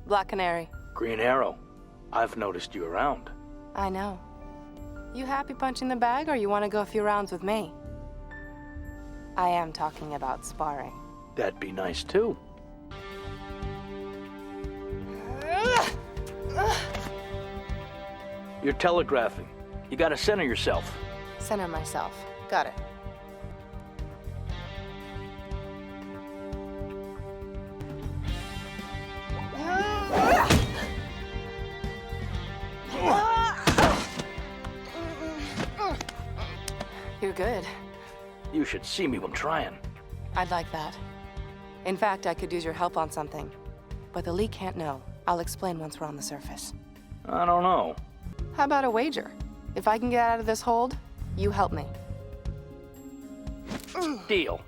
Black Canary. Green Arrow. I've noticed you around. I know. You happy punching the bag, or you want to go a few rounds with me? I am talking about sparring. That'd be nice, too. You're telegraphing. You gotta center yourself. Center myself. Got it. You're good. You should see me when trying. I'd like that. In fact, I could use your help on something. But the League can't know. I'll explain once we're on the surface. I don't know. How about a wager? If I can get out of this hold, you help me. Deal.